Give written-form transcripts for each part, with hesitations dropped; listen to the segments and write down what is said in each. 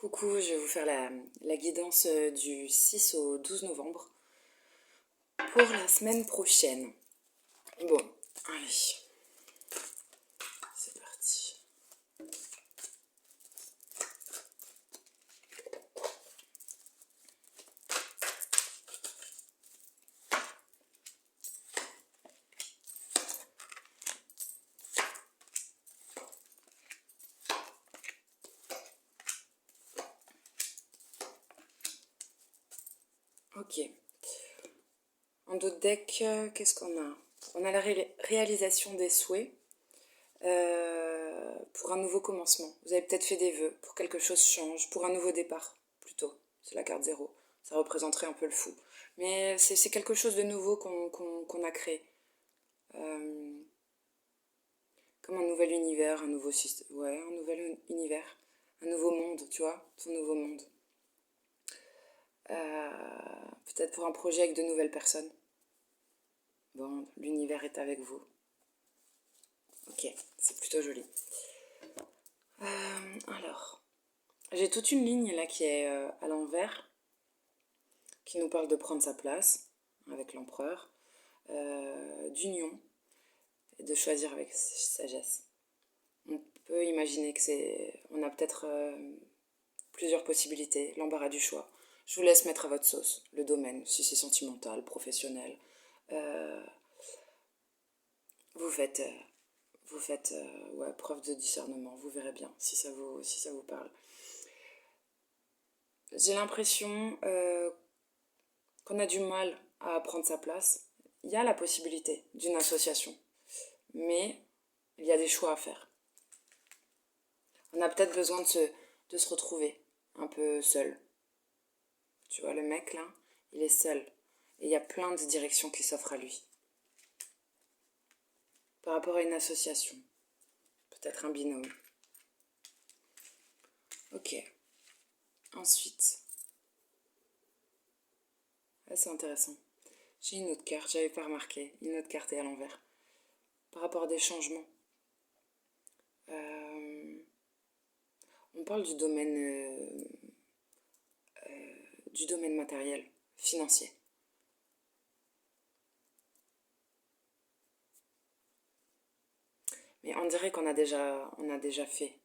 Coucou, je vais vous faire la guidance du 6 au 12 novembre pour la semaine prochaine. Bon, allez, c'est parti. Ok. En dos de deck, qu'est-ce qu'on a? On a la réalisation des souhaits pour un nouveau commencement. Vous avez peut-être fait des vœux pour que quelque chose change, pour un nouveau départ, plutôt. C'est la carte 0. Ça représenterait un peu le fou. Mais c'est quelque chose de nouveau qu'on a créé. Comme un nouvel univers, un nouveau système. Ouais, un nouvel univers. Un nouveau monde, tu vois, ton nouveau monde. Peut-être pour un projet avec de nouvelles personnes. Bon, l'univers est avec vous. Ok, c'est plutôt joli. Alors, j'ai toute une ligne là qui est à l'envers, qui nous parle de prendre sa place avec l'empereur, d'union et de choisir avec sagesse. On peut imaginer que on a peut-être plusieurs possibilités, l'embarras du choix. Je vous laisse mettre à votre sauce le domaine, si c'est sentimental, professionnel. Euh, vous faites, ouais, preuve de discernement, vous verrez bien si ça vous parle. J'ai l'impression qu'on a du mal à prendre sa place. Il y a la possibilité d'une association, mais il y a des choix à faire. On a peut-être besoin de se retrouver un peu seul. Tu vois, le mec là, il est seul. Et il y a plein de directions qui s'offrent à lui. Par rapport à une association, peut-être un binôme. Ok. Ensuite, là c'est intéressant. J'ai une autre carte, j'avais pas remarqué. Une autre carte est à l'envers. Par rapport à des changements. On parle du domaine matériel, financier. Mais on dirait on a déjà fait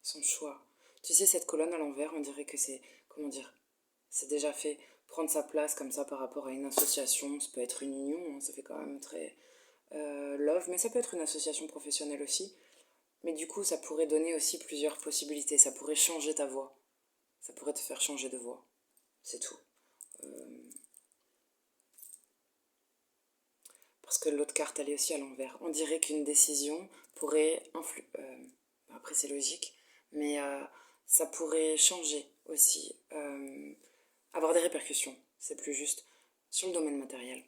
son choix. Tu sais, cette colonne à l'envers, on dirait que c'est, comment dire, c'est déjà fait. Prendre sa place comme ça par rapport à une association, ça peut être une union, hein, ça fait quand même très love, mais ça peut être une association professionnelle aussi. Mais du coup, ça pourrait donner aussi plusieurs possibilités. Ça pourrait changer ta voix. Ça pourrait te faire changer de voix. C'est tout. Parce que l'autre carte, elle est aussi à l'envers. On dirait qu'une décision pourrait influer. Après, c'est logique, mais ça pourrait changer aussi. Avoir des répercussions, c'est plus juste, sur le domaine matériel.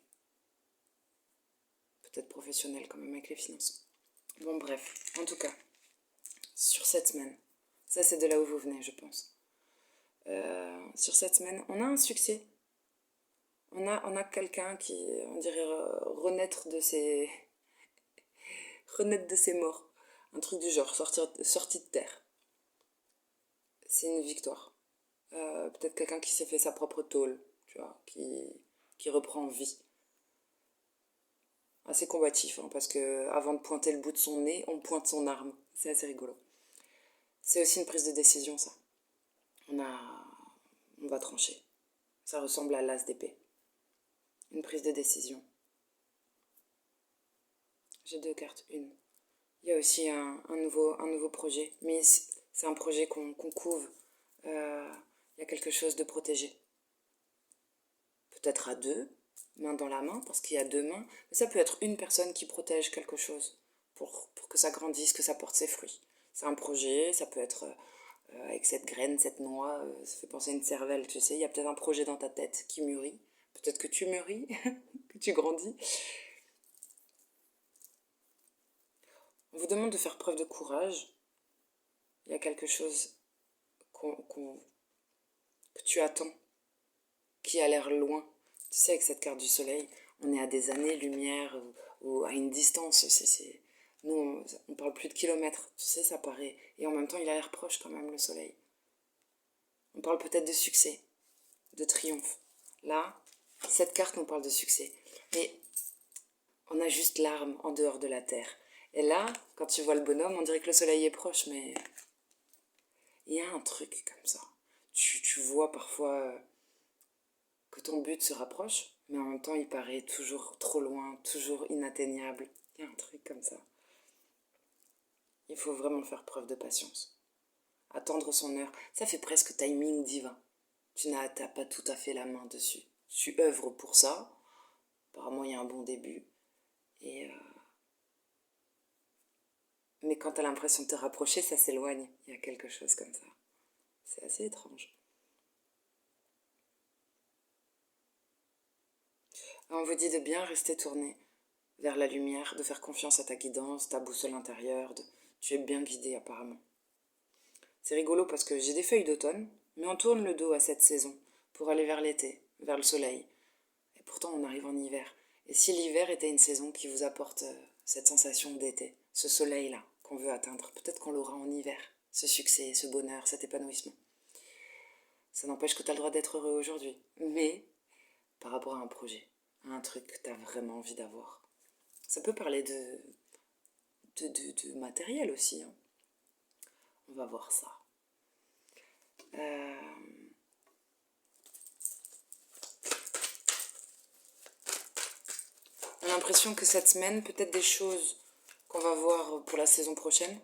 Peut-être professionnel quand même avec les finances. Bon, bref, en tout cas, sur cette semaine, ça c'est de là où vous venez, je pense. Sur cette semaine, on a un succès. On a quelqu'un qui, on dirait, renaître de ses morts. Un truc du genre, sorti de terre. C'est une victoire. Peut-être quelqu'un qui s'est fait sa propre tôle, tu vois, qui reprend vie. Assez combatif, hein, parce que avant de pointer le bout de son nez, on pointe son arme. C'est assez rigolo. C'est aussi une prise de décision, ça. On a, on va trancher. Ça ressemble à l'as d'épée. Une prise de décision. J'ai deux cartes, une. Il y a aussi un nouveau projet, mais c'est un projet qu'on couve. Il y a quelque chose de protégé. Peut-être à deux, main dans la main, parce qu'il y a deux mains, mais ça peut être une personne qui protège quelque chose pour que ça grandisse, que ça porte ses fruits. C'est un projet, ça peut être avec cette graine, cette noix, ça fait penser à une cervelle, tu sais, il y a peut-être un projet dans ta tête qui mûrit. Peut-être que tu mûris, que tu grandis. On vous demande de faire preuve de courage. Il y a quelque chose que tu attends, qui a l'air loin. Tu sais, avec cette carte du soleil, on est à des années-lumière ou à une distance. Nous, on parle plus de kilomètres, tu sais, ça paraît. Et en même temps, il a l'air proche quand même, le soleil. On parle peut-être de succès, de triomphe. Là, cette carte nous parle de succès. Mais on a juste l'arme en dehors de la terre. Et là, quand tu vois le bonhomme, on dirait que le soleil est proche, mais il y a un truc comme ça. Tu vois parfois que ton but se rapproche, mais en même temps, il paraît toujours trop loin, toujours inatteignable. Il y a un truc comme ça. Il faut vraiment faire preuve de patience. Attendre son heure, ça fait presque timing divin. T'as pas tout à fait la main dessus. Tu œuvres pour ça. Apparemment, il y a un bon début. Mais quand t'as l'impression de te rapprocher, ça s'éloigne. Il y a quelque chose comme ça. C'est assez étrange. On vous dit de bien rester tourné vers la lumière, de faire confiance à ta guidance, ta boussole intérieure. Tu es bien guidé apparemment. C'est rigolo parce que j'ai des feuilles d'automne, mais on tourne le dos à cette saison pour aller vers l'été, vers le soleil. Et pourtant on arrive en hiver. Et si l'hiver était une saison qui vous apporte cette sensation d'été, ce soleil-là qu'on veut atteindre, peut-être qu'on l'aura en hiver, ce succès, ce bonheur, cet épanouissement. Ça n'empêche que tu as le droit d'être heureux aujourd'hui, mais par rapport à un projet, à un truc que tu as vraiment envie d'avoir. Ça peut parler de matériel aussi. Hein. On va voir ça. On a l'impression que cette semaine, peut-être des choses qu'on va voir pour la saison prochaine.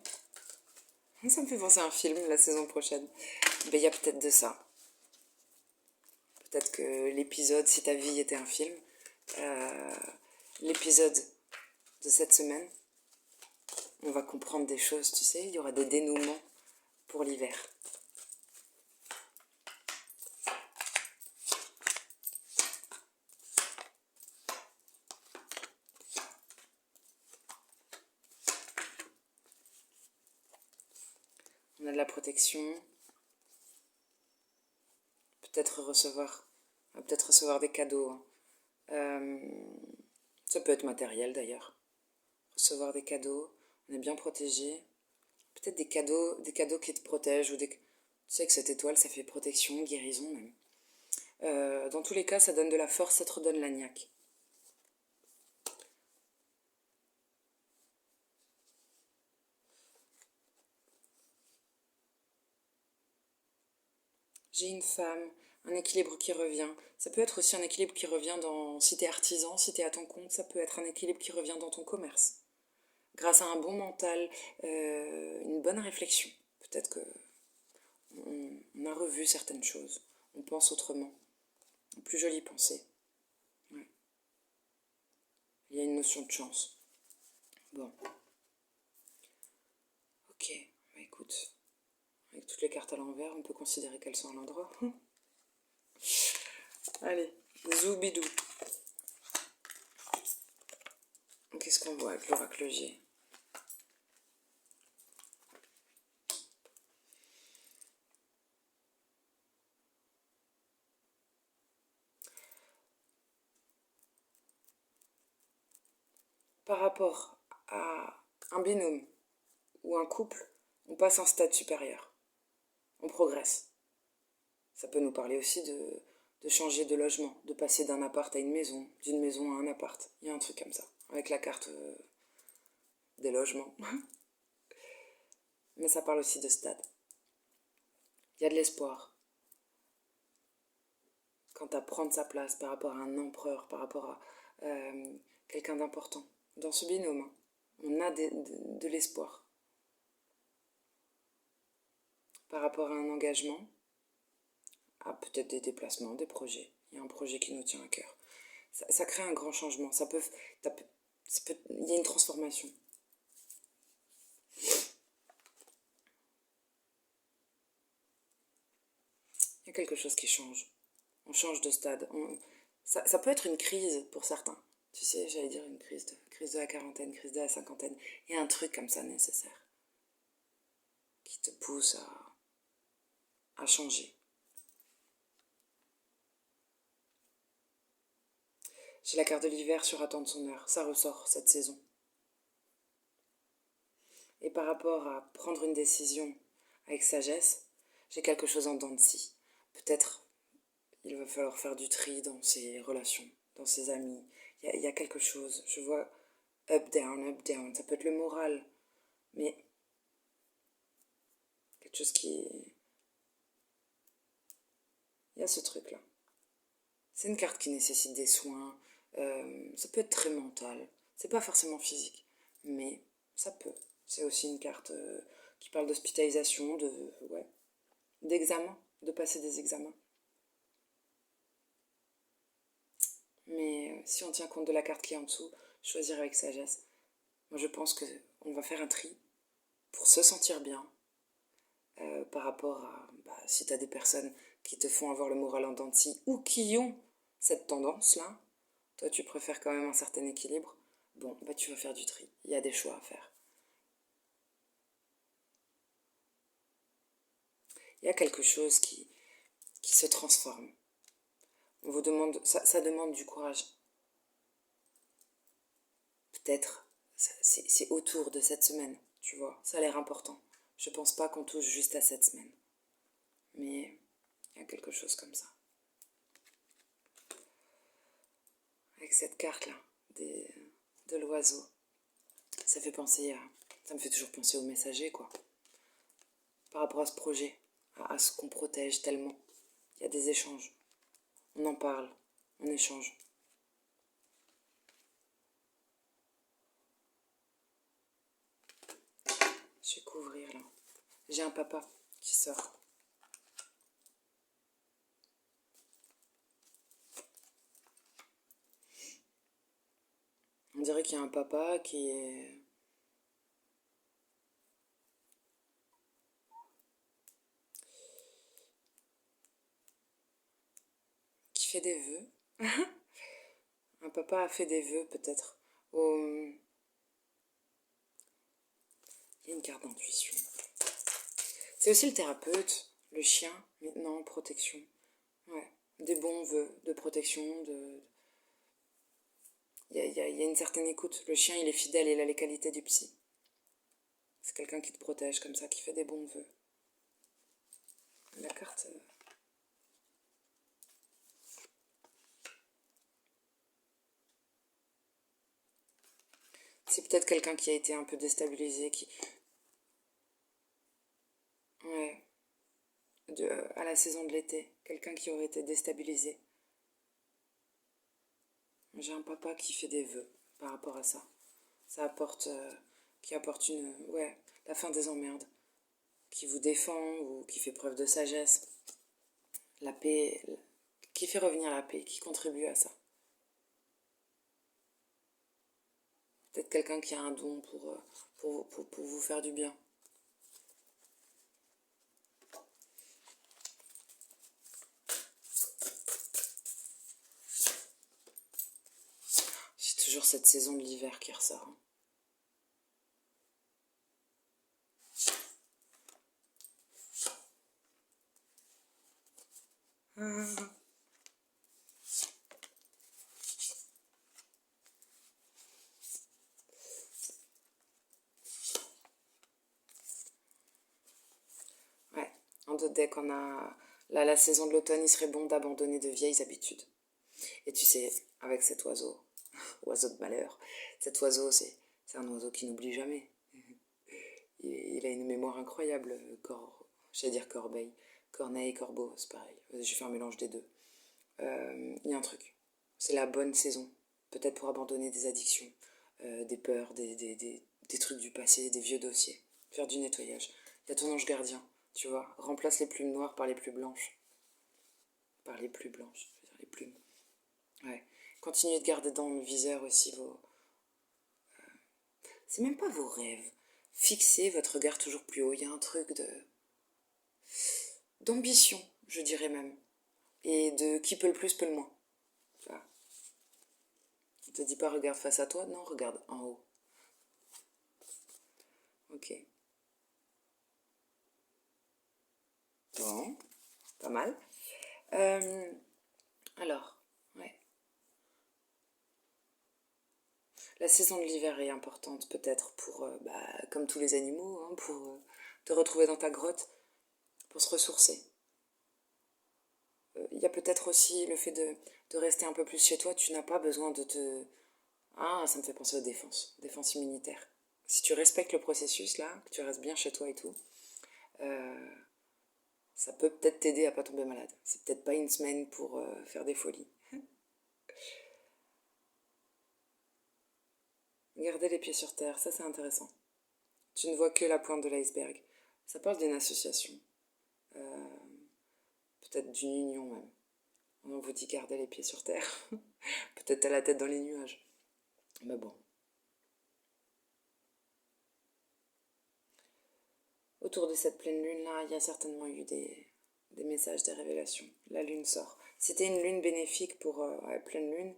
Ça me fait penser à un film, la saison prochaine. Ben, il y a peut-être de ça. Peut-être que l'épisode, si ta vie était un film, l'épisode de cette semaine, on va comprendre des choses, tu sais, il y aura des dénouements pour l'hiver. On a de la protection, peut-être recevoir des cadeaux. Ça peut être matériel d'ailleurs. Recevoir des cadeaux, on est bien protégé. Peut-être des cadeaux qui te protègent ou des... Tu sais que cette étoile, ça fait protection, guérison même. Dans tous les cas, ça donne de la force, ça te redonne la niaque. J'ai une femme, un équilibre qui revient. Ça peut être aussi un équilibre qui revient dans... Si t'es artisan, si t'es à ton compte, ça peut être un équilibre qui revient dans ton commerce. Grâce à un bon mental, une bonne réflexion. Peut-être que on a revu certaines choses. On pense autrement. Une plus jolie pensée. Ouais. Il y a une notion de chance. Bon. Ok, bah écoute. Avec toutes les cartes à l'envers, on peut considérer qu'elles sont à l'endroit. Allez, zoubidou. Qu'est-ce qu'on voit avec l'oracle G? Par rapport à un binôme ou un couple, on passe en stade supérieur. On progresse. Ça peut nous parler aussi de changer de logement, de passer d'un appart à une maison, d'une maison à un appart. Il y a un truc comme ça, avec la carte des logements. Mais ça parle aussi de stade. Il y a de l'espoir. Quant à prendre sa place par rapport à un empereur, par rapport à quelqu'un d'important. Dans ce binôme, hein, on a de l'espoir. Par rapport à un engagement, à peut-être des déplacements, des projets. Il y a un projet qui nous tient à cœur. Ça crée un grand changement. Il y a une transformation. Il y a quelque chose qui change. On change de stade. Ça peut être une crise pour certains. Tu sais, j'allais dire une crise de la quarantaine, crise de la cinquantaine. Il y a un truc comme ça nécessaire qui te pousse à changer. J'ai la carte de l'hiver sur attendre son heure. Ça ressort cette saison. Et par rapport à prendre une décision avec sagesse, j'ai quelque chose en dents de scie. Peut-être il va falloir faire du tri dans ses relations, dans ses amis. Il y a quelque chose, je vois up, down. Ça peut être le moral, mais quelque chose qui... Il y a ce truc-là. C'est une carte qui nécessite des soins. Ça peut être très mental. C'est pas forcément physique, mais ça peut. C'est aussi une carte qui parle d'hospitalisation, ouais, d'examen, de passer des examens. Mais si on tient compte de la carte qui est en dessous, choisir avec sagesse. Moi, je pense qu'on va faire un tri pour se sentir bien par rapport à si tu as des personnes qui te font avoir le moral en dents de scie ou qui ont cette tendance-là. Toi, tu préfères quand même un certain équilibre. Bon, tu vas faire du tri. Il y a des choix à faire. Il y a quelque chose qui se transforme. On vous demande, ça demande du courage. Peut-être, c'est autour de cette semaine, tu vois. Ça a l'air important. Je pense pas qu'on touche juste à cette semaine. Mais il y a quelque chose comme ça. Avec cette carte-là, de l'oiseau, ça fait penser à... Ça me fait toujours penser au messager, quoi. Par rapport à ce projet, à ce qu'on protège tellement. Il y a des échanges. On en parle, on échange. Je vais couvrir là. J'ai un papa qui sort. On dirait qu'il y a un papa qui fait des vœux. Un papa a fait des vœux peut-être. Il y a une carte d'intuition. C'est aussi le thérapeute, le chien, mais non, protection. Ouais, des bons vœux de protection, il y a une certaine écoute. Le chien, il est fidèle, il a les qualités du psy. C'est quelqu'un qui te protège comme ça, qui fait des bons vœux. La carte... C'est peut-être quelqu'un qui a été un peu déstabilisé, qui... Ouais, à la saison de l'été. Quelqu'un qui aurait été déstabilisé. J'ai un papa qui fait des vœux par rapport à ça. Ça apporte... qui apporte ouais, la fin des emmerdes. Qui vous défend ou qui fait preuve de sagesse. La paix... Qui fait revenir la paix, qui contribue à ça. Peut-être quelqu'un qui a un don pour vous faire du bien. J'ai toujours cette saison de l'hiver qui ressort. Ouais, en deux decks, on a... Là, la saison de l'automne, il serait bon d'abandonner de vieilles habitudes. Et tu sais, avec cet oiseau, oiseau de malheur, cet oiseau, c'est un oiseau qui n'oublie jamais. Il a une mémoire incroyable, j'allais dire corbeille, corneille, corbeau, c'est pareil. J'ai fait un mélange des deux. Il y a un truc, c'est la bonne saison, peut-être pour abandonner des addictions, des peurs, des trucs du passé, des vieux dossiers, faire du nettoyage. Il y a ton ange gardien, tu vois, remplace les plumes noires par les plus blanches. Par les plus blanches, je veux dire les plumes. Ouais. Continuez de garder dans le viseur aussi vos... C'est même pas vos rêves. Fixez votre regard toujours plus haut. Il y a un truc d'ambition, je dirais même. Et de qui peut le plus, peut le moins. Tu vois. On te dit pas regarde face à toi, non, regarde en haut. Ok. Bon, pas mal. Alors, ouais. La saison de l'hiver est importante peut-être pour, comme tous les animaux, hein, pour te retrouver dans ta grotte, pour se ressourcer. Il y a peut-être aussi le fait de rester un peu plus chez toi, tu n'as pas besoin de te... Ah, ça me fait penser aux défense immunitaire. Si tu respectes le processus là, que tu restes bien chez toi et tout, euh, ça peut peut-être t'aider à pas tomber malade. C'est peut-être pas une semaine pour faire des folies. Garder les pieds sur terre, ça c'est intéressant. Tu ne vois que la pointe de l'iceberg. Ça parle d'une association, euh, peut-être d'une union même. On vous dit garder les pieds sur terre. Peut-être à la tête dans les nuages. Mais bon. Autour de cette pleine lune-là, il y a certainement eu des messages, des révélations. La lune sort. C'était une lune bénéfique pour la pleine lune.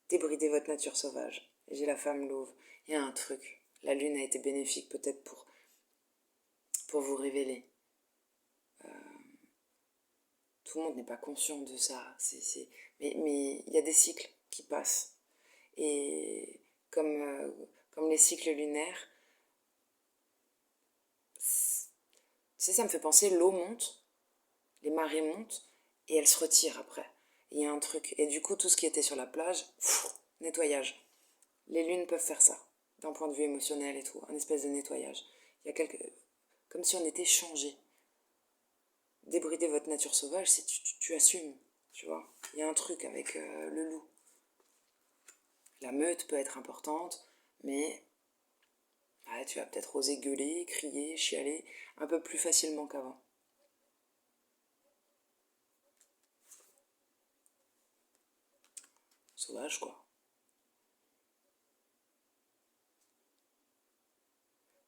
Débridez votre nature sauvage. J'ai la femme louve. Il y a un truc. La lune a été bénéfique peut-être pour vous révéler. Tout le monde n'est pas conscient de ça. Mais il y a des cycles qui passent. Et comme les cycles lunaires, tu sais, ça me fait penser, l'eau monte, les marées montent, et elles se retirent après. Il y a un truc. Et du coup, tout ce qui était sur la plage, nettoyage. Les lunes peuvent faire ça, d'un point de vue émotionnel et tout, un espèce de nettoyage. Il y a comme si on était changé. Débrider votre nature sauvage, c'est tu assumes, tu vois. Il y a un truc avec le loup. La meute peut être importante, mais tu vas peut-être oser gueuler, crier, chialer un peu plus facilement qu'avant. Sauvage, quoi.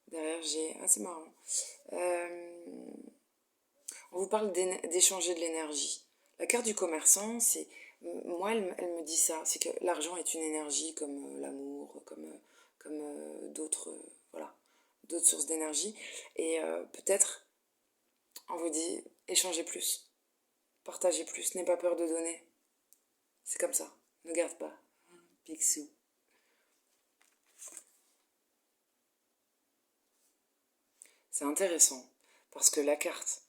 Derrière, j'ai... Ah, c'est marrant. Euh, On vous parle d'échanger de l'énergie. La carte du commerçant, c'est... Moi, elle me dit ça. C'est que l'argent est une énergie comme l'amour, comme d'autres... voilà, d'autres sources d'énergie. Et peut-être, on vous dit, échangez plus, partagez plus, n'aie pas peur de donner. C'est comme ça. Ne garde pas. Picsou. C'est intéressant parce que la carte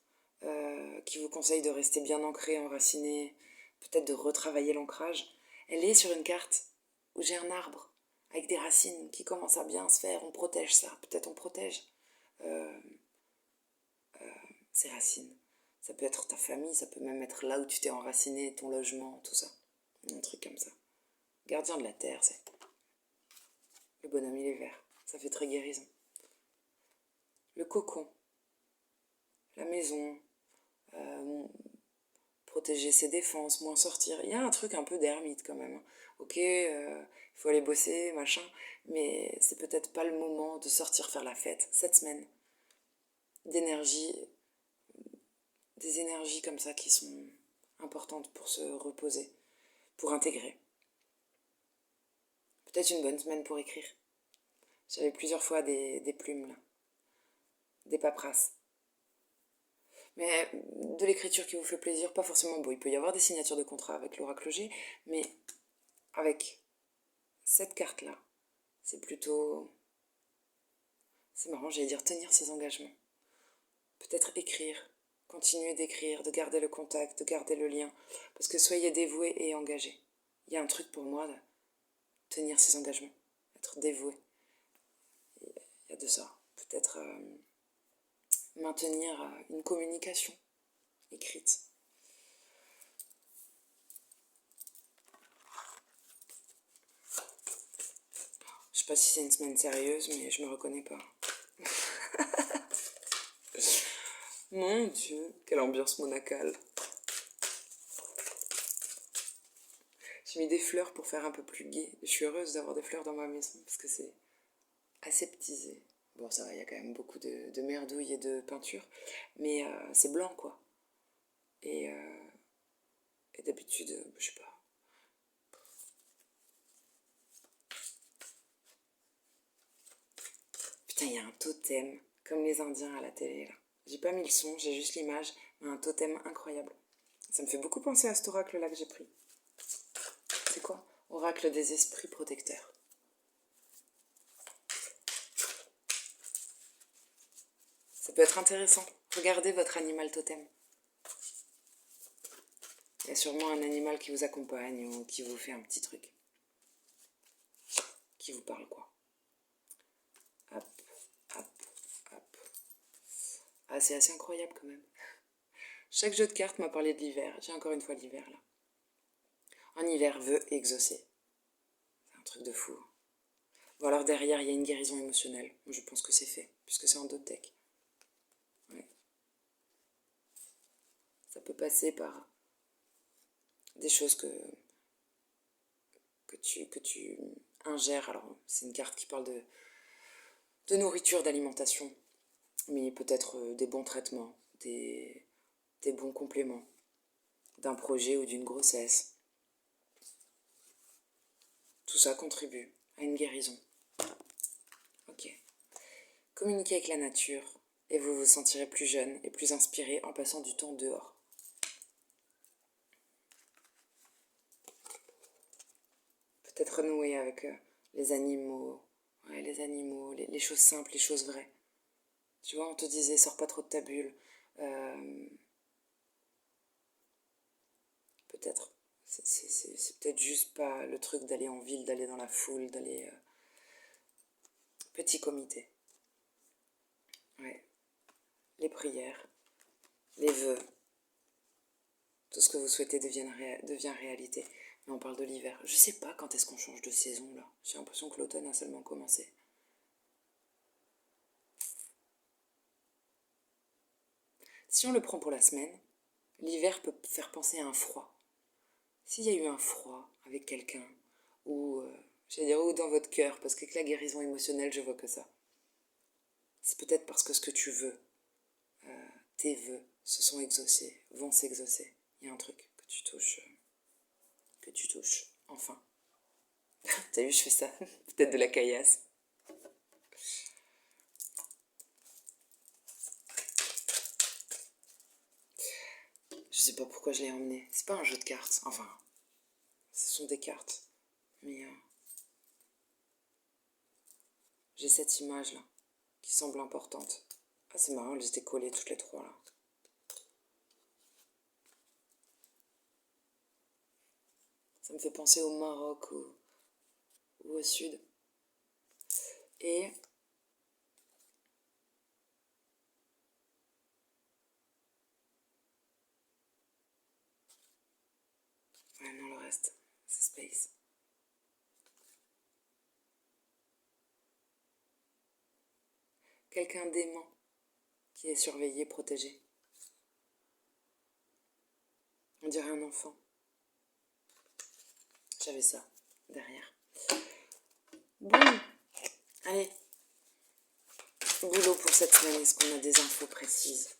qui vous conseille de rester bien ancré, enraciné, peut-être de retravailler l'ancrage, elle est sur une carte où j'ai un arbre avec des racines qui commencent à bien se faire. On protège ça, peut-être on protège euh, ces racines. Ça peut être ta famille, ça peut même être là où tu t'es enraciné, ton logement, tout ça. Un truc comme ça. Gardien de la terre, c'est. Le bonhomme, il est vert. Ça fait très guérison. Le cocon, la maison, protéger ses défenses, moins sortir. Il y a un truc un peu d'ermite quand même. Ok, il faut aller bosser, machin, mais c'est peut-être pas le moment de sortir faire la fête cette semaine. D'énergie, des énergies comme ça qui sont importantes pour se reposer, pour intégrer. Peut-être une bonne semaine pour écrire. J'avais plusieurs fois des plumes là, des paperasses. Mais de l'écriture qui vous fait plaisir, pas forcément beau. Il peut y avoir des signatures de contrat avec l'oracle G, mais avec cette carte-là, c'est plutôt... C'est marrant, j'allais dire tenir ses engagements. Peut-être écrire, continuer d'écrire, de garder le contact, de garder le lien. Parce que soyez dévoué et engagé. Il y a un truc pour moi, là, tenir ses engagements, être dévoué. Il y a de ça. Peut-être maintenir une communication écrite. Je sais pas si c'est une semaine sérieuse, mais je me reconnais pas. Mon Dieu, quelle ambiance monacale. J'ai mis des fleurs pour faire un peu plus gai. Je suis heureuse d'avoir des fleurs dans ma maison parce que c'est aseptisé. Bon, ça va, il y a quand même beaucoup de merdouilles et de peinture, mais c'est blanc quoi. Et, euh, et d'habitude, je sais pas. Putain, il y a un totem, comme les Indiens à la télé là. J'ai pas mis le son, j'ai juste l'image, mais un totem incroyable. Ça me fait beaucoup penser à cet oracle là que j'ai pris. C'est quoi? Oracle des esprits protecteurs. Ça peut être intéressant. Regardez votre animal totem. Il y a sûrement un animal qui vous accompagne ou qui vous fait un petit truc. Qui vous parle quoi. Hop, hop, hop. Ah, c'est assez incroyable quand même. Chaque jeu de cartes m'a parlé de l'hiver. J'ai encore une fois l'hiver là. Un hiver veut exaucer. C'est un truc de fou. Bon alors derrière, il y a une guérison émotionnelle. Je pense que c'est fait, puisque c'est en d'autres decks. Ouais. Ça peut passer par des choses que tu ingères. Alors, c'est une carte qui parle de nourriture, d'alimentation, mais peut-être des bons traitements, des bons compléments, d'un projet ou d'une grossesse. Tout ça contribue à une guérison. Ok. Communiquez avec la nature et vous vous sentirez plus jeune et plus inspiré en passant du temps dehors. Peut-être renouer avec les animaux, ouais, les animaux, les choses simples, les choses vraies. Tu vois, on te disait, sors pas trop de ta bulle. Euh, peut-être. C'est peut-être juste pas le truc d'aller en ville, d'aller dans la foule, d'aller... petit comité. Ouais. Les prières, les vœux, tout ce que vous souhaitez devient réalité. Mais on parle de l'hiver. Je sais pas quand est-ce qu'on change de saison là. J'ai l'impression que l'automne a seulement commencé. Si on le prend pour la semaine, l'hiver peut faire penser à un froid. S'il y a eu un froid avec quelqu'un, ou, j'allais dire, ou dans votre cœur, parce qu'avec la guérison émotionnelle, je vois que ça. C'est peut-être parce que ce que tu veux, tes vœux, se sont exaucés, vont s'exaucer. Il y a un truc que tu touches, enfin. T'as vu, je fais ça. Peut-être de la caillasse. Je sais pas pourquoi je l'ai emmené. C'est pas un jeu de cartes. Enfin, ce sont des cartes. Mais j'ai cette image là qui semble importante. Ah, c'est marrant, elles étaient collées toutes les trois là. Ça me fait penser au Maroc ou au sud. Et ouais, non, le reste, c'est space. Quelqu'un d'aimant qui est surveillé, protégé. On dirait un enfant. J'avais ça derrière. Bon, allez. Boulot pour cette semaine, est-ce qu'on a des infos précises?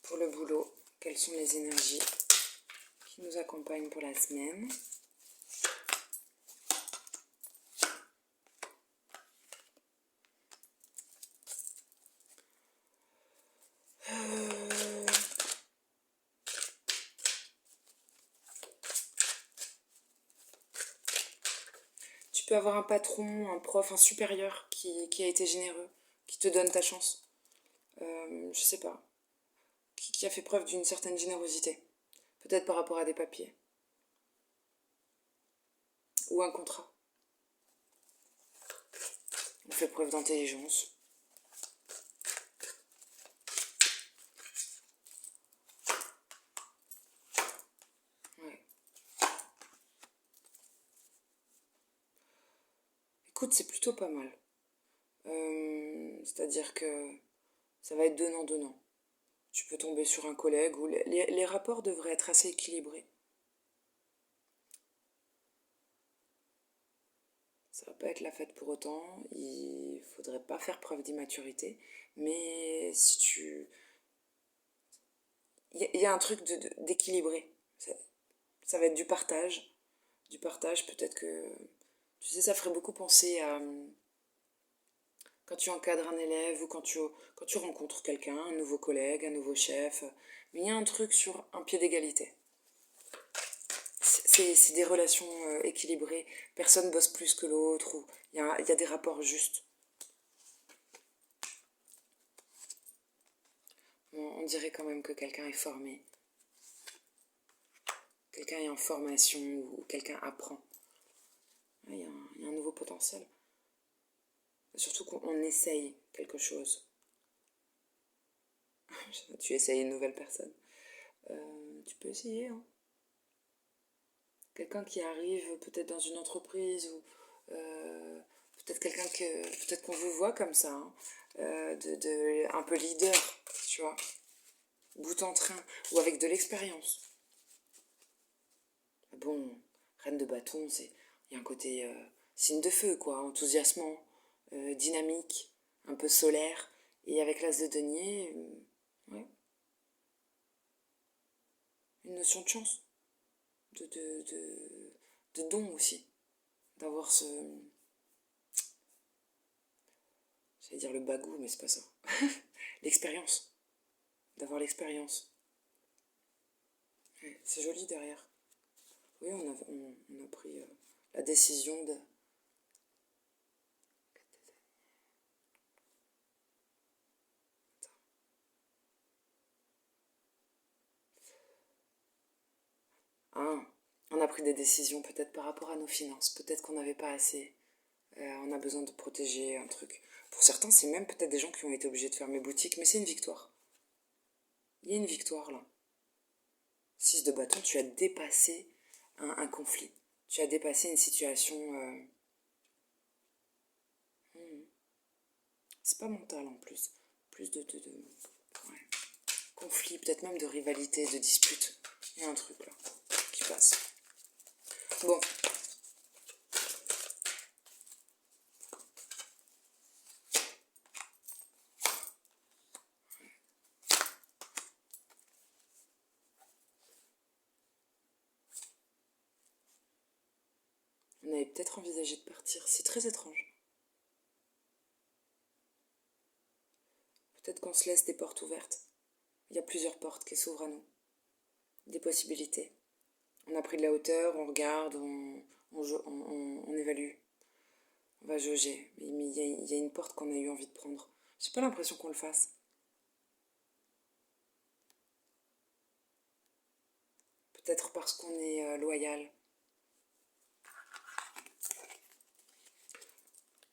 Pour le boulot, quelles sont les énergies qui nous accompagnent pour la semaine? Tu peux avoir un patron, un prof, un supérieur qui a été généreux, qui te donne ta chance. Je sais pas. Qui a fait preuve d'une certaine générosité. Peut-être par rapport à des papiers. Ou un contrat. On fait preuve d'intelligence. Ouais. Écoute, c'est plutôt pas mal. C'est-à-dire que ça va être donnant-donnant. Tu peux tomber sur un collègue où les rapports devraient être assez équilibrés. Ça va pas être la fête pour autant, il faudrait pas faire preuve d'immaturité, mais si tu... Il y a un truc d'équilibré. Ça va être du partage peut-être que... Tu sais, ça ferait beaucoup penser à quand tu encadres un élève ou quand tu rencontres quelqu'un, un nouveau collègue, un nouveau chef. Mais il y a un truc sur un pied d'égalité. c'est des relations équilibrées. Personne bosse plus que l'autre, ou il y a des rapports justes. On dirait quand même que quelqu'un est formé. Quelqu'un est en formation ou quelqu'un apprend. Il y a un nouveau potentiel. Surtout qu'on essaye quelque chose. Tu essayes une nouvelle personne. Tu peux essayer, hein. Quelqu'un qui arrive peut-être dans une entreprise ou peut-être peut-être qu'on vous voit comme ça, hein, un peu leader, tu vois, bout en train ou avec de l'expérience. Bon, reine de bâton, il y a un côté signe de feu, quoi, enthousiasmant, dynamique, un peu solaire, et avec l'as de denier, ouais, une notion de chance, de, de, de, de don aussi, d'avoir j'allais dire le bagou, mais c'est pas ça, l'expérience, d'avoir l'expérience. Ouais, c'est joli derrière. Oui, on a pris la décision de... Ah, on a pris des décisions peut-être par rapport à nos finances. Peut-être qu'on n'avait pas assez. On a besoin de protéger un truc. Pour certains, c'est même peut-être des gens qui ont été obligés de fermer boutique, mais c'est une victoire. Il y a une victoire là. 6 de bâton, tu as dépassé un conflit. Tu as dépassé une situation... c'est pas mental en plus. Plus ouais. Conflit, peut-être même de rivalité, de dispute. Il y a un truc là qui passe. Bon. On avait peut-être envisagé de partir. C'est très étrange. Peut-être qu'on se laisse des portes ouvertes. Il y a plusieurs portes qui s'ouvrent à nous. Des possibilités. On a pris de la hauteur, on regarde, on évalue. On va jauger. Mais il y a une porte qu'on a eu envie de prendre. J'ai pas l'impression qu'on le fasse. Peut-être parce qu'on est loyal.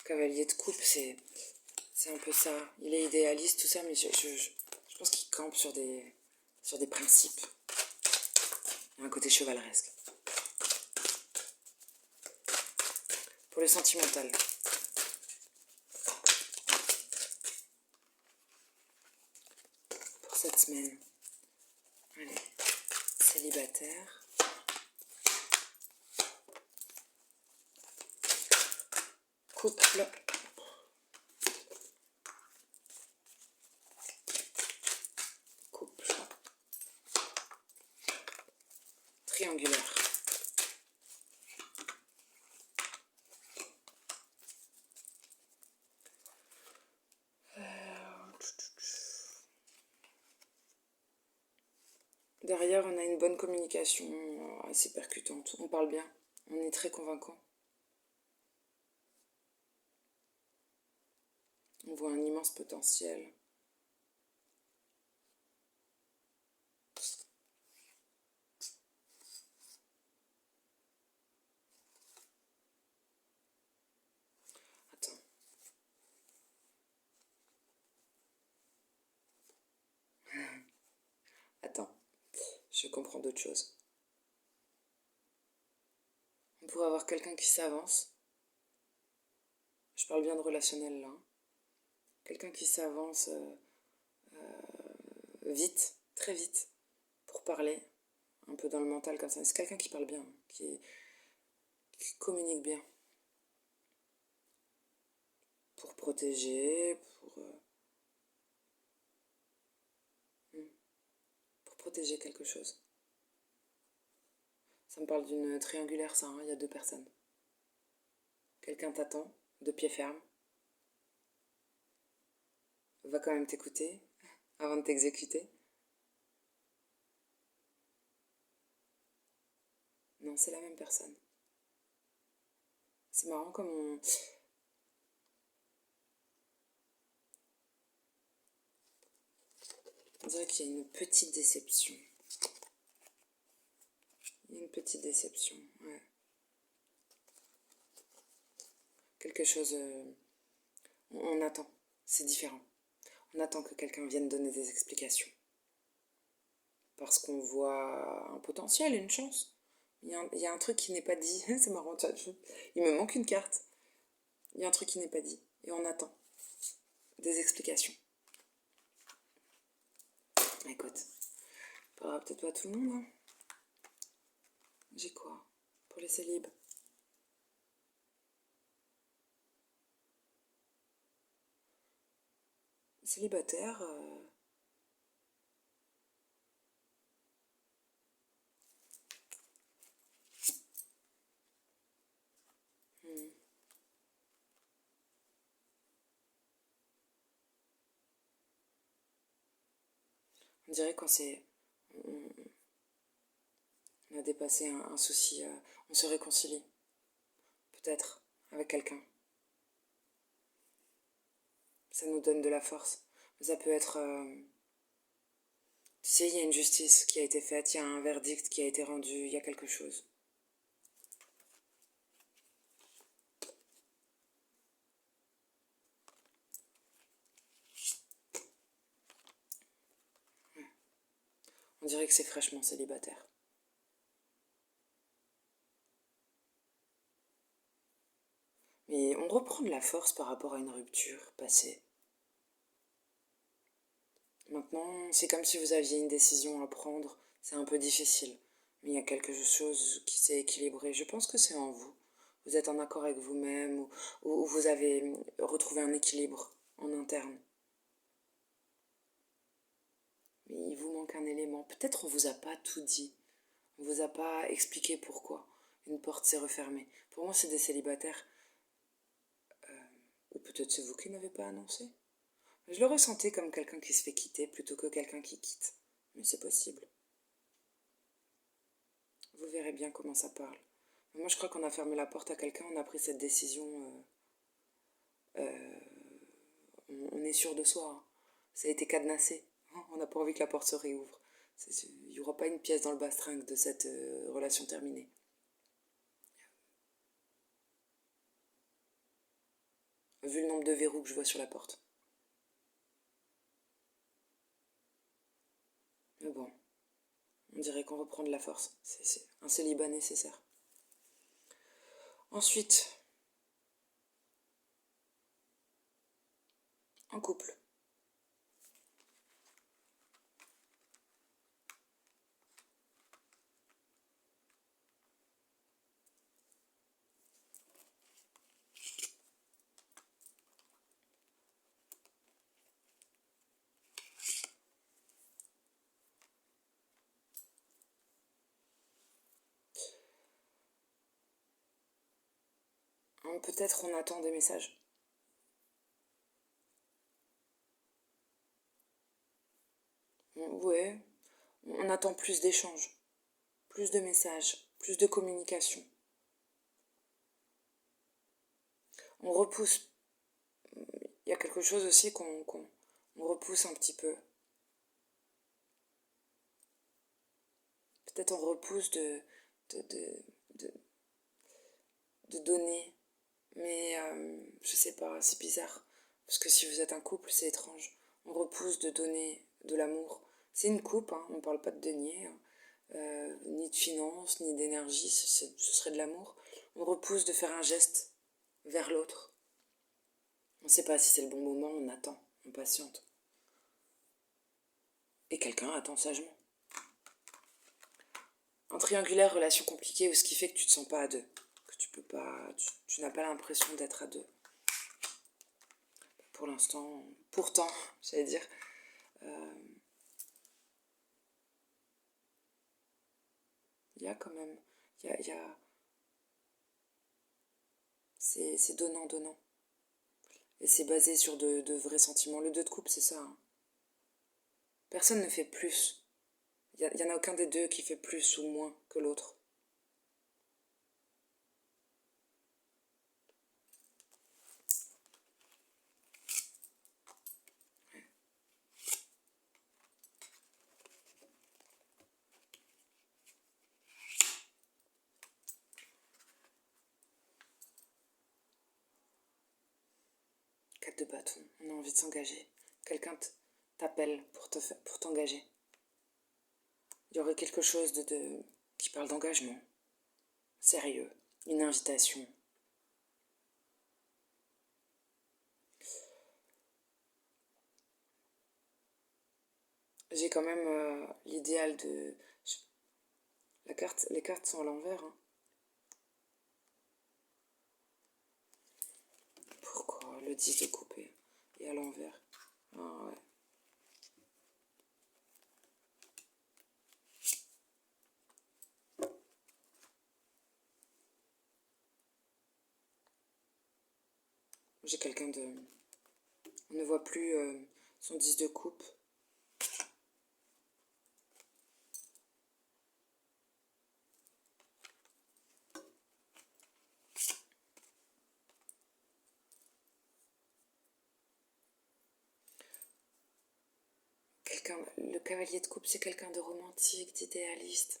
Cavalier de coupe, c'est un peu ça. Il est idéaliste, tout ça, mais je pense qu'il campe sur des principes. Il y a un côté chevaleresque. Pour le sentimental. Pour cette semaine. Allez, célibataire. Couple. Couple. Triangulaire. Derrière, on a une bonne communication assez percutante. On parle bien. On est très convaincant. On voit un immense potentiel. Attends. Attends. Je comprends d'autres choses. On pourrait avoir quelqu'un qui s'avance. Je parle bien de relationnel là. Quelqu'un qui s'avance vite, très vite, pour parler. Un peu dans le mental comme ça. C'est quelqu'un qui parle bien, qui communique bien. Pour protéger, pour protéger quelque chose. Ça me parle d'une triangulaire, ça, hein, il y a 2 personnes. Quelqu'un t'attend, de pied ferme. Va quand même t'écouter avant de t'exécuter. Non, c'est la même personne. C'est marrant comme on dirait qu'il y a une petite déception. Il y a une petite déception, ouais. Quelque chose... on attend, c'est différent. On attend que quelqu'un vienne donner des explications. Parce qu'on voit un potentiel, une chance. Il y a un truc qui n'est pas dit. C'est marrant, il me manque une carte. Il y a un truc qui n'est pas dit. Et on attend des explications. Écoute, peut-être pas tout le monde, hein. J'ai quoi pour les célibes? Célibataire, on dirait quand on a dépassé un souci, on se réconcilie. Peut-être avec quelqu'un. Ça nous donne de la force. Ça peut être... tu sais, il y a une justice qui a été faite, il y a un verdict qui a été rendu, il y a quelque chose. On dirait que c'est fraîchement célibataire. Mais on reprend de la force par rapport à une rupture passée. Maintenant, c'est comme si vous aviez une décision à prendre. C'est un peu difficile. Mais il y a quelque chose qui s'est équilibré. Je pense que c'est en vous. Vous êtes en accord avec vous-même ou vous avez retrouvé un équilibre en interne. Mais il vous manque un élément. Peut-être on vous a pas tout dit. On vous a pas expliqué pourquoi une porte s'est refermée. Pour moi, c'est des célibataires. Ou peut-être c'est vous qui n'avez pas annoncé. Je le ressentais comme quelqu'un qui se fait quitter plutôt que quelqu'un qui quitte. Mais c'est possible. Vous verrez bien comment ça parle. Mais moi, je crois qu'on a fermé la porte à quelqu'un, on a pris cette décision. On est sûr de soi, hein. Ça a été cadenassé. On n'a pas envie que la porte se réouvre. Il n'y aura pas une pièce dans le bastringue de cette relation terminée. Vu le nombre de verrous que je vois sur la porte. Mais bon, on dirait qu'on reprend de la force. C'est un célibat nécessaire. Ensuite, en couple. Peut-être on attend des messages. Ouais, on attend plus d'échanges, plus de messages, plus de communication. On repousse. Il y a quelque chose aussi qu'on repousse un petit peu. Peut-être on repousse de, de, de, de donner. Mais je sais pas, c'est bizarre. Parce que si vous êtes un couple, c'est étrange. On repousse de donner de l'amour. C'est une coupe, hein, on parle pas de denier, hein. Ni de finances, ni d'énergie, ce serait de l'amour. On repousse de faire un geste vers l'autre. On ne sait pas si c'est le bon moment, on attend, on patiente. Et quelqu'un attend sagement. Un triangulaire, relation compliquée, ou ce qui fait que tu te sens pas à deux. Que tu peux pas. Tu n'as pas l'impression d'être à deux. Pour l'instant, pourtant, j'allais dire. Il y a quand même. Il y a c'est donnant-donnant. Et c'est basé sur de vrais sentiments. Le 2 de coupe, c'est ça, hein. Personne ne fait plus. Il y en a aucun des deux qui fait plus ou moins que l'autre. 4 de bâton, on a envie de s'engager. Quelqu'un t'appelle pour t'engager. Il y aurait quelque chose qui parle d'engagement, sérieux, une invitation. J'ai quand même l'idéal de... Les cartes sont à l'envers. Hein. Pourquoi le 10 de coupe est à l'envers? Ah ouais. J'ai quelqu'un de... On ne voit plus son 10 de coupe. Le cavalier de coupe, c'est quelqu'un de romantique, d'idéaliste.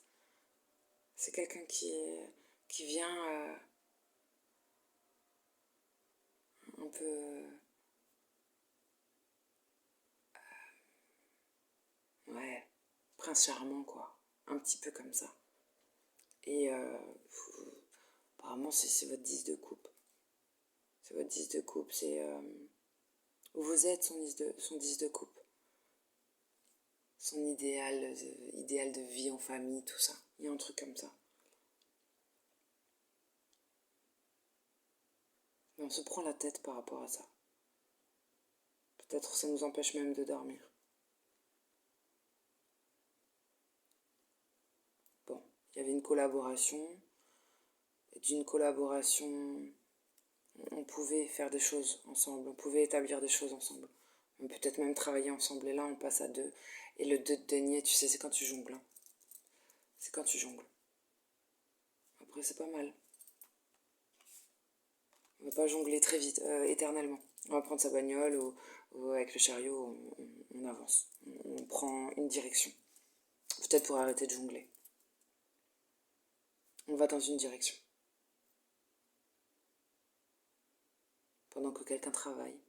C'est quelqu'un qui vient un peu... ouais, prince charmant, quoi. Un petit peu comme ça. Et apparemment, c'est votre 10 de coupe. C'est votre 10 de coupe, c'est... où vous êtes son 10 de coupe. Son idéal de vie en famille, tout ça. Il y a un truc comme ça. Mais on se prend la tête par rapport à ça. Peut-être ça nous empêche même de dormir. Bon, il y avait une collaboration. Et d'une collaboration, on pouvait faire des choses ensemble. On pouvait établir des choses ensemble. On peut peut-être même travailler ensemble. Et là, on passe à 2. Et le 2 de denier, tu sais, c'est quand tu jongles. Hein. C'est quand tu jongles. Après, c'est pas mal. On va pas jongler très vite, éternellement. On va prendre sa bagnole ou avec le chariot, on avance. On prend une direction. Peut-être pour arrêter de jongler. On va dans une direction. Pendant que quelqu'un travaille.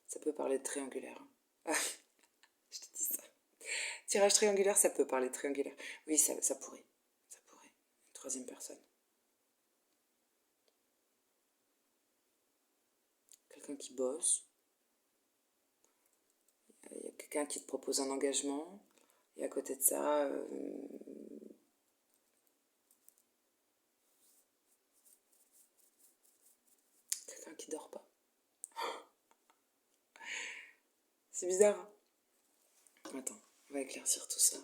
Ça peut parler de triangulaire. Ah, je te dis ça. Tirage triangulaire, ça peut parler de triangulaire. Oui, ça pourrait. Ça pourrait. Une troisième personne. Quelqu'un qui bosse. Il y a quelqu'un qui te propose un engagement. Et à côté de ça, quelqu'un qui dort pas. C'est bizarre. Hein. Attends, on va éclaircir tout ça.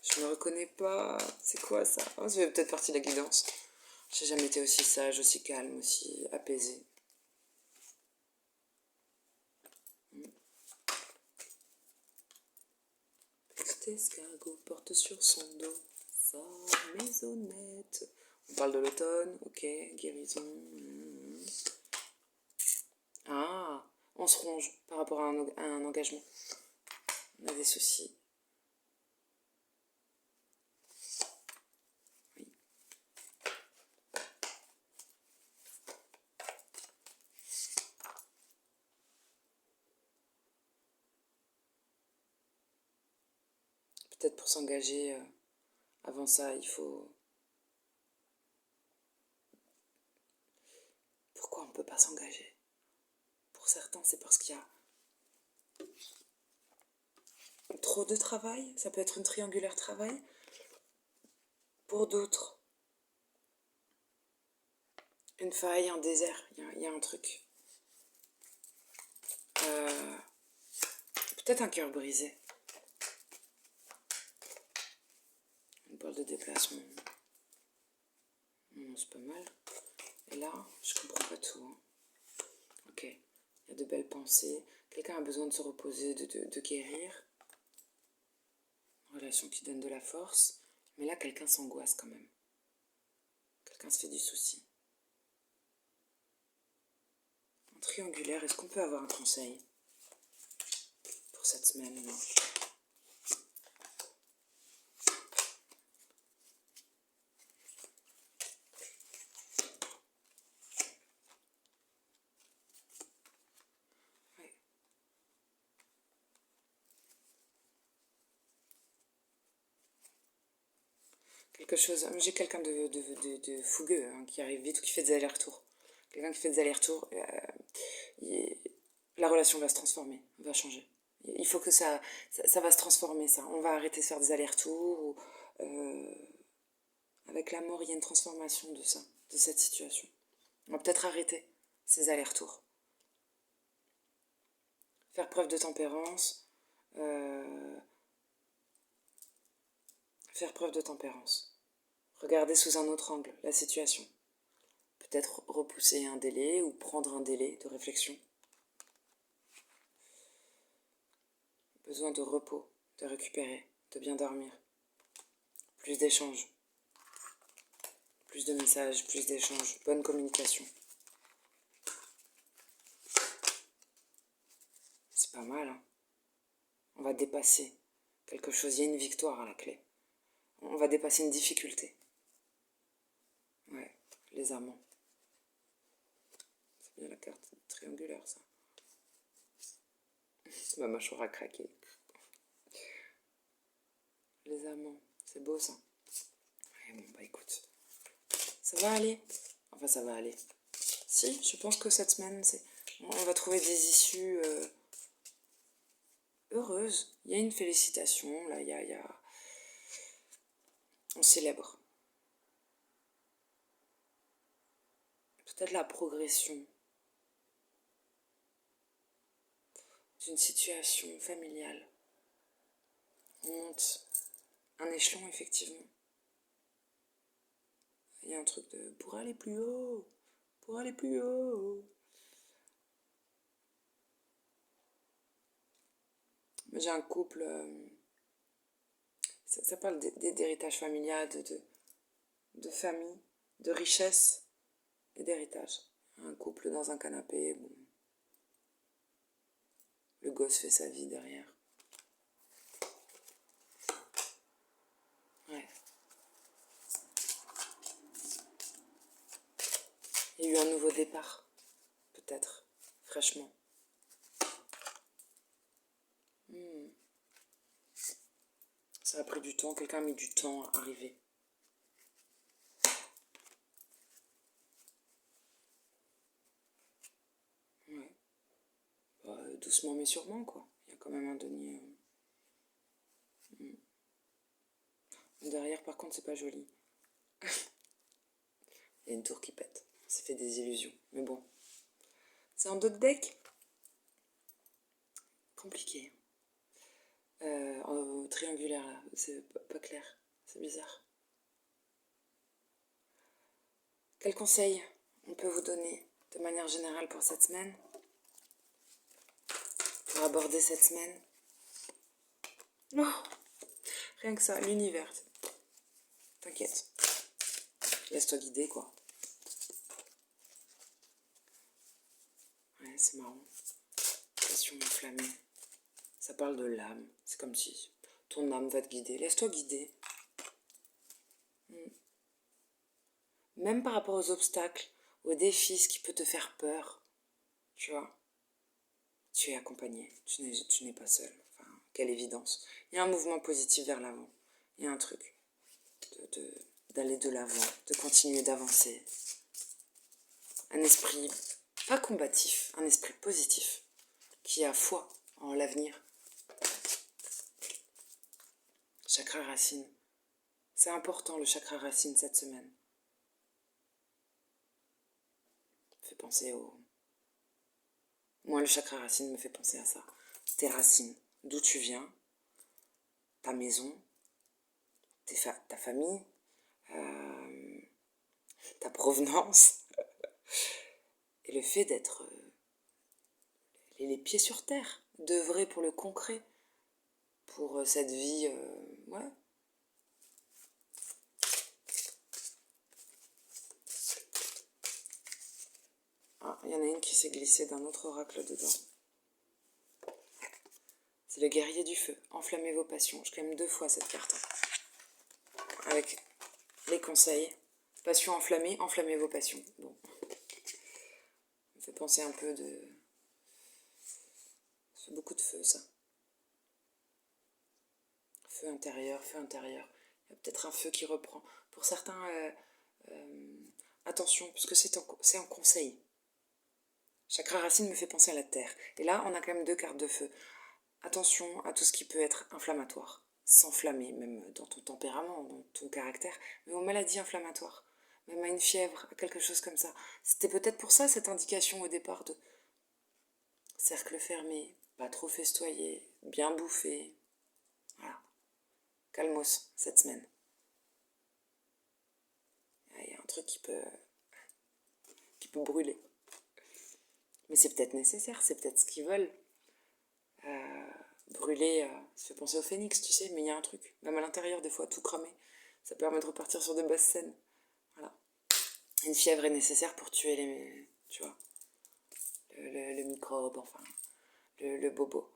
Je me reconnais pas. C'est quoi ça? Oh, ça fait peut-être partie de la guidance. J'ai jamais été aussi sage, aussi calme, aussi apaisée. Petit escargot porte sur son dos sa maisonnette. On parle de l'automne, ok, guérison. Ah, on se ronge par rapport à un engagement. On a des soucis. Oui. Peut-être pour s'engager, avant ça, il faut... Pourquoi on ne peut pas s'engager? Pour certains, c'est parce qu'il y a trop de travail. Ça peut être une triangulaire travail. Pour d'autres, une faille, un désert, il y a un truc. Peut-être un cœur brisé. On parle de déplacement. C'est pas mal. Et là, je comprends pas tout. Hein. Ok, il y a de belles pensées. Quelqu'un a besoin de se reposer, de guérir. Une relation qui donne de la force. Mais là, quelqu'un s'angoisse quand même. Quelqu'un se fait du souci. En triangulaire, est-ce qu'on peut avoir un conseil pour cette semaine? Non. quelque chose. J'ai quelqu'un de fougueux hein, qui arrive vite ou qui fait des allers-retours. Quelqu'un qui fait des allers-retours, la relation va se transformer, va changer. Il faut que ça va se transformer, ça. On va arrêter de faire des allers-retours. Avec la mort, il y a une transformation de ça, de cette situation. On va peut-être arrêter ces allers-retours. Faire preuve de tempérance. Faire preuve de tempérance. Regarder sous un autre angle la situation. Peut-être repousser un délai ou prendre un délai de réflexion. Besoin de repos, de récupérer, de bien dormir. Plus d'échanges. Plus de messages, plus d'échanges. Bonne communication. C'est pas mal, hein. On va dépasser quelque chose. Il y a une victoire à la clé. On va dépasser une difficulté. Ouais, les amants. C'est bien la carte triangulaire, ça. Ma mâchoire a craqué. Les amants, c'est beau ça. Ouais, bon, bah écoute, ça va aller. Enfin, ça va aller. Si, je pense que cette semaine, on va trouver des issues heureuses. Il y a une félicitation, là, on célèbre. Peut-être la progression d'une situation familiale. On monte un échelon, effectivement. Il y a un truc de pour aller plus haut, pour aller plus haut. J'ai un couple, ça parle d'héritage familial, de famille, de richesse et d'héritage. Un couple dans un canapé, bon. Le gosse fait sa vie derrière. Ouais. Il y a eu un nouveau départ, peut-être, fraîchement. Ça a pris du temps, quelqu'un a mis du temps à arriver. Ouais. Bah, doucement mais sûrement, quoi. Il y a quand même un denier. Derrière, par contre, c'est pas joli. Il y a une tour qui pète. Ça fait des illusions. Mais bon. C'est un d'autres deck. Compliqué. En triangulaire, là. C'est pas clair. C'est bizarre. Quels conseils on peut vous donner de manière générale pour cette semaine? Pour aborder cette semaine? Non, rien que ça, l'univers. T'inquiète. Laisse-toi guider, quoi. Ouais, c'est marrant. Passion enflammée. Ça parle de l'âme. C'est comme si ton âme va te guider. Laisse-toi guider. Même par rapport aux obstacles, aux défis, ce qui peut te faire peur. Tu vois, tu es accompagné. Tu n'es pas seul. Enfin, quelle évidence. Il y a un mouvement positif vers l'avant. Il y a un truc. D'aller de l'avant, de continuer d'avancer. Un esprit, pas combatif, un esprit positif, qui a foi en l'avenir. Chakra racine. C'est important le chakra racine cette semaine. Me fait penser au... Moi, le chakra racine me fait penser à ça. Tes racines, d'où tu viens, ta maison, ta famille, ta provenance, et le fait d'être les pieds sur terre, d'œuvrer pour le concret, pour cette vie, ouais. Ah, il y en a une qui s'est glissée d'un autre oracle dedans. C'est le guerrier du feu. Enflammez vos passions. Je clame 2 fois cette carte. Avec les conseils. Passion enflammée, enflammez vos passions. Bon. Ça me fait penser un peu de... Ça fait beaucoup de feu, ça. Feu intérieur, feu intérieur. Il y a peut-être un feu qui reprend. Pour certains, attention, parce que c'est un conseil. Chakra racine me fait penser à la terre. Et là, on a quand même 2 cartes de feu. Attention à tout ce qui peut être inflammatoire. S'enflammer, même dans ton tempérament, dans ton caractère, mais aux maladies inflammatoires. Même à une fièvre, à quelque chose comme ça. C'était peut-être pour ça cette indication au départ de cercle fermé, pas trop festoyer, bien bouffer. Voilà. Calmos, cette semaine. Il y a un truc qui peut brûler. Mais c'est peut-être nécessaire, c'est peut-être ce qu'ils veulent. Brûler, ça fait penser au phénix, tu sais, mais il y a un truc. Même à l'intérieur, des fois, tout cramer. Ça permet de repartir sur de basses scènes. Voilà. Une fièvre est nécessaire pour tuer les... Tu vois, le microbe, enfin, le bobo.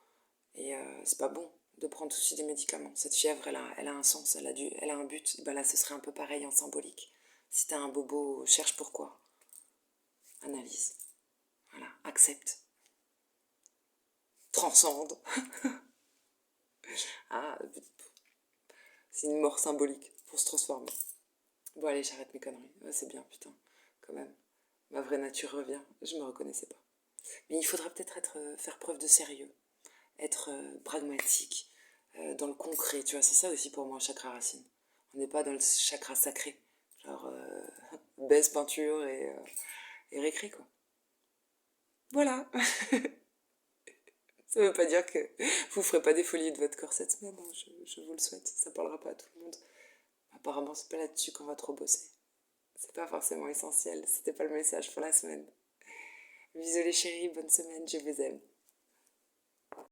Et c'est pas bon de prendre aussi des médicaments. Cette fièvre, elle a un sens, elle a un but. Ben là, ce serait un peu pareil en symbolique. Si t'as un bobo, cherche pourquoi. Analyse. Voilà, accepte. Transcende. Ah, c'est une mort symbolique pour se transformer. Bon, allez, j'arrête mes conneries. Ouais, c'est bien, putain, quand même. Ma vraie nature revient. Je me reconnaissais pas. Mais il faudrait peut-être faire preuve de sérieux, être pragmatique, dans le concret, tu vois. C'est ça aussi pour moi, chakra racine. On n'est pas dans le chakra sacré. Genre, baisse, peinture et récré, quoi. Voilà. Ça veut pas dire que vous ferez pas des folies de votre corps cette semaine, hein. Je vous le souhaite. Ça parlera pas à tout le monde. Apparemment, c'est pas là-dessus qu'on va trop bosser. C'est pas forcément essentiel. C'était pas le message pour la semaine. Bisous les chéris, bonne semaine, je vous aime.